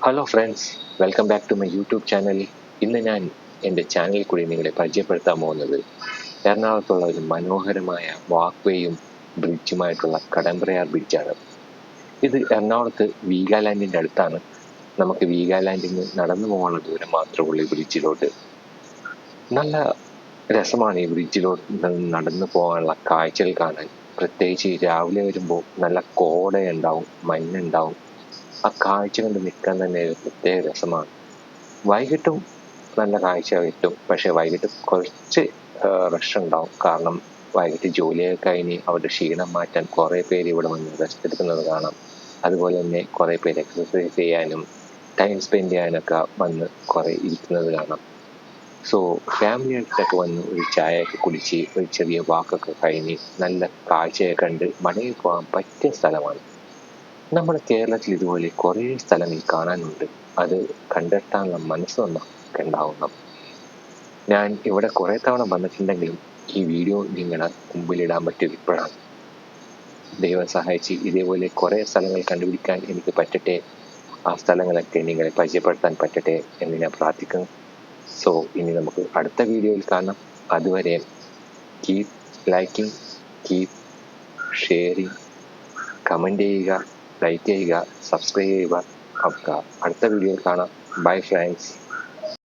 Hello friends, welcome back to my YouTube channel. ഇന്ന് ഞാൻ എൻ്റെ ചാനലിൽ കൂടി നിങ്ങളെ പരിചയപ്പെടുത്താൻ പോകുന്നത് എറണാകുളത്തുള്ള ഒരു മനോഹരമായ വാക്വേയും ബ്രിഡ്ജുമായിട്ടുള്ള കടമ്പ്രയാർ ബ്രിഡ്ജാണ്. ഇത് എറണാകുളത്ത് വീഗാലാൻഡിൻ്റെ അടുത്താണ്. നമുക്ക് വീഗാലാൻഡിൽ നിന്ന് നടന്നു പോകാനുള്ള ദൂരം മാത്രമേ ഉള്ളൂ ഈ ബ്രിഡ്ജിലോട്ട്. നല്ല രസമാണ് ഈ ബ്രിഡ്ജിലോട്ട് നടന്നു പോകാനുള്ള കാഴ്ചകൾ കാണാൻ. പ്രത്യേകിച്ച് രാവിലെ വരുമ്പോൾ നല്ല കോടയുണ്ടാവും, മഞ്ഞുണ്ടാവും. ആ കാഴ്ച കണ്ട് നിൽക്കാൻ തന്നെ ഒരു പ്രത്യേക രസമാണ്. വൈകിട്ടും നല്ല കാഴ്ച കിട്ടും, പക്ഷെ വൈകിട്ട് കുറച്ച് റഷ് ഉണ്ടാവും. കാരണം വൈകിട്ട് ജോലിയൊക്കെ കഴിഞ്ഞ് അവരുടെ ക്ഷീണം മാറ്റാൻ കുറേ പേര് ഇവിടെ വന്ന് റെസ്റ്റ് എടുക്കുന്നത് കാണാം. അതുപോലെ തന്നെ കുറേ പേര് എക്സസൈസ് ചെയ്യാനും ടൈം സ്പെൻഡ് ചെയ്യാനൊക്കെ വന്ന് കുറേ ഇരിക്കുന്നത് കാണാം. സോ ഫാമിലി ആയിട്ടൊക്കെ വന്ന് ഒരു ചായയൊക്കെ കുടിച്ച് ഒരു ചെറിയ വാക്കൊക്കെ കഴിഞ്ഞ് നല്ല കാഴ്ചയൊക്കെ കണ്ട് മടങ്ങി പോകാൻ പറ്റിയ സ്ഥലമാണ്. നമ്മുടെ കേരളത്തിൽ ഇതുപോലെ കുറേ സ്ഥലങ്ങൾ കാണാനുണ്ട്. അത് കണ്ടെത്താനുള്ള മനസ്സ് നമുക്ക് ഉണ്ടാവണം. ഞാൻ ഇവിടെ കുറേ തവണ വന്നിട്ടുണ്ടെങ്കിലും ഈ വീഡിയോ നിങ്ങളുടെ മുമ്പിലിടാൻ പറ്റിയത് ഇപ്പോഴാണ്. ദൈവം സഹായിച്ച് ഇതേപോലെ കുറേ സ്ഥലങ്ങൾ കണ്ടുപിടിക്കാൻ എനിക്ക് പറ്റട്ടെ. ആ സ്ഥലങ്ങളൊക്കെ നിങ്ങളെ പരിചയപ്പെടുത്താൻ പറ്റട്ടെ എന്ന് ഞാൻ പ്രാർത്ഥിക്കുന്നു. സോ ഇനി നമുക്ക് അടുത്ത വീഡിയോയിൽ കാണാം. അതുവരെ keep liking, keep sharing, comment ചെയ്യുക, ലൈക്ക് ചെയ്യുക, സബ്സ്ക്രൈബ് ചെയ്യുക. അടുത്ത വീഡിയോയിൽ കാണാം. Bye friends.